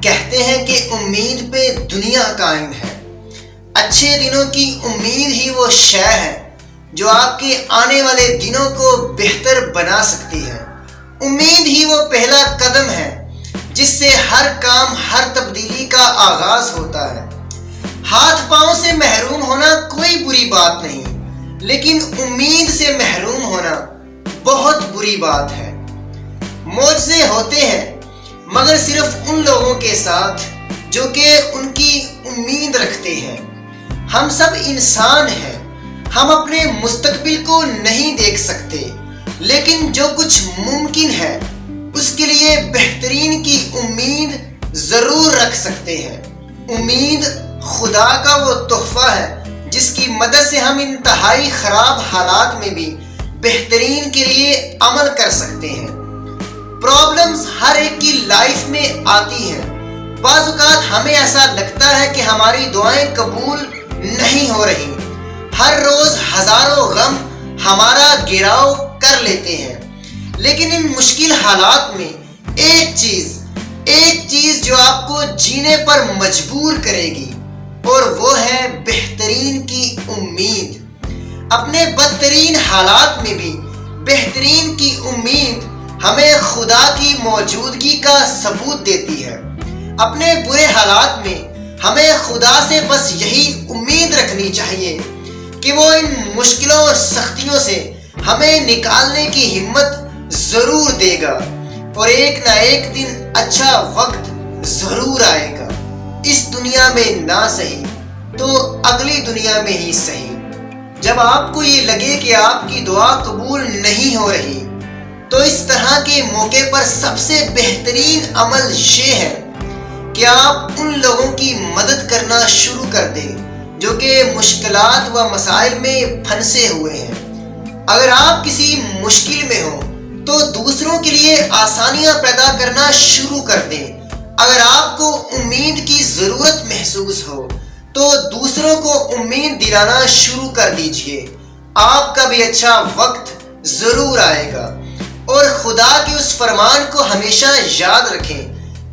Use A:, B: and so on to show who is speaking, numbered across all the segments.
A: کہتے ہیں کہ امید پہ دنیا قائم ہے۔ اچھے دنوں کی امید ہی وہ شے ہے جو آپ کے آنے والے دنوں کو بہتر بنا سکتی ہے۔ امید ہی وہ پہلا قدم ہے جس سے ہر کام، ہر تبدیلی کا آغاز ہوتا ہے۔ ہاتھ پاؤں سے محروم ہونا کوئی بری بات نہیں، لیکن امید سے محروم ہونا بہت بری بات ہے۔ معجزے ہوتے ہیں مگر صرف ان لوگوں کے ساتھ جو کہ ان کی امید رکھتے ہیں۔ ہم سب انسان ہیں، ہم اپنے مستقبل کو نہیں دیکھ سکتے، لیکن جو کچھ ممکن ہے اس کے لیے بہترین کی امید ضرور رکھ سکتے ہیں۔ امید خدا کا وہ تحفہ ہے جس کی مدد سے ہم انتہائی خراب حالات میں بھی بہترین کے لیے عمل کر سکتے ہیں۔ پرابلمز ہر ایک کی لائف میں آتی ہیں۔ بعض اوقات ہمیں ایسا لگتا ہے کہ ہماری دعائیں قبول نہیں ہو رہی۔ ہر روز ہزاروں غم ہمارا گھیراؤ کر لیتے ہیں، لیکن ان مشکل حالات میں ایک چیز جو آپ کو جینے پر مجبور کرے گی، اور وہ ہے بہترین کی امید۔ اپنے بدترین حالات میں بھی بہترین کی امید ہمیں خدا کی موجودگی کا ثبوت دیتی ہے۔ اپنے برے حالات میں ہمیں خدا سے بس یہی امید رکھنی چاہیے کہ وہ ان مشکلوں اور سختیوں سے ہمیں نکالنے کی ہمت ضرور دے گا، اور ایک نہ ایک دن اچھا وقت ضرور آئے گا۔ اس دنیا میں نہ صحیح تو اگلی دنیا میں ہی صحیح۔ جب آپ کو یہ لگے کہ آپ کی دعا قبول نہیں ہو رہی، تو اس طرح کے موقع پر سب سے بہترین عمل یہ ہے کہ آپ ان لوگوں کی مدد کرنا شروع کر دیں جو کہ مشکلات و مسائل میں پھنسے ہوئے ہیں۔ اگر آپ کسی مشکل میں ہوں تو دوسروں کے لیے آسانیاں پیدا کرنا شروع کر دیں۔ اگر آپ کو امید کی ضرورت محسوس ہو تو دوسروں کو امید دلانا شروع کر دیجئے۔ آپ کا بھی اچھا وقت ضرور آئے گا، اور خدا کے اس فرمان کو ہمیشہ یاد رکھیں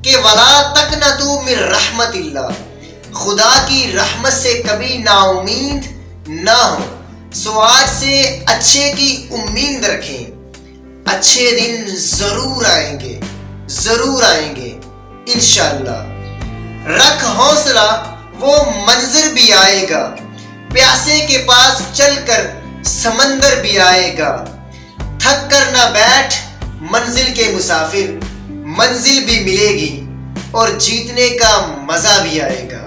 A: کہ وَلَا تَقْنَطُوا مِن رَحْمَتِ اللَّهِ، خدا کی رحمت سے کبھی نا امید نہ ہو۔ سو آج سے اچھے کی امید رکھیں۔ اچھے دن ضرور آئیں گے، ضرور آئیں گے انشاءاللہ۔ رکھ حوصلہ، وہ منظر بھی آئے گا، پیاسے کے پاس چل کر سمندر بھی آئے گا۔ تھک کر نہ بیٹھ منزل کے مسافر، منزل بھی ملے گی اور جیتنے کا مزہ بھی آئے گا۔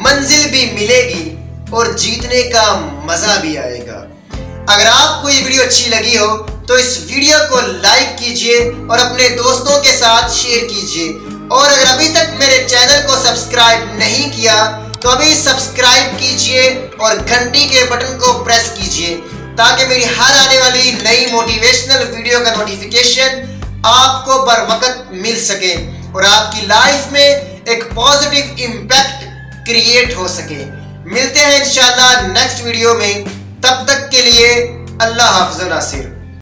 A: منزل بھی ملے گی اور جیتنے کا مزہ بھی آئے گا۔ اگر آپ کو یہ ویڈیو اچھی لگی ہو تو اس ویڈیو کو لائک کیجئے اور اپنے دوستوں کے ساتھ شیئر کیجئے، اور اگر ابھی تک میرے چینل کو سبسکرائب نہیں کیا تو ابھی سبسکرائب کیجئے اور گھنٹی کے بٹن کو پریس کیجئے تاکہ میری ہر آنے والی نئی موٹیویشنل ویڈیو کا نوٹیفیکیشن آپ کو بر وقت مل سکے اور آپ کی لائف میں ایک پازیٹیو امپیکٹ کریٹ ہو سکے۔ ملتے ہیں انشاءاللہ نیکسٹ ویڈیو میں، تب تک کے لیے اللہ حافظ و ناصر۔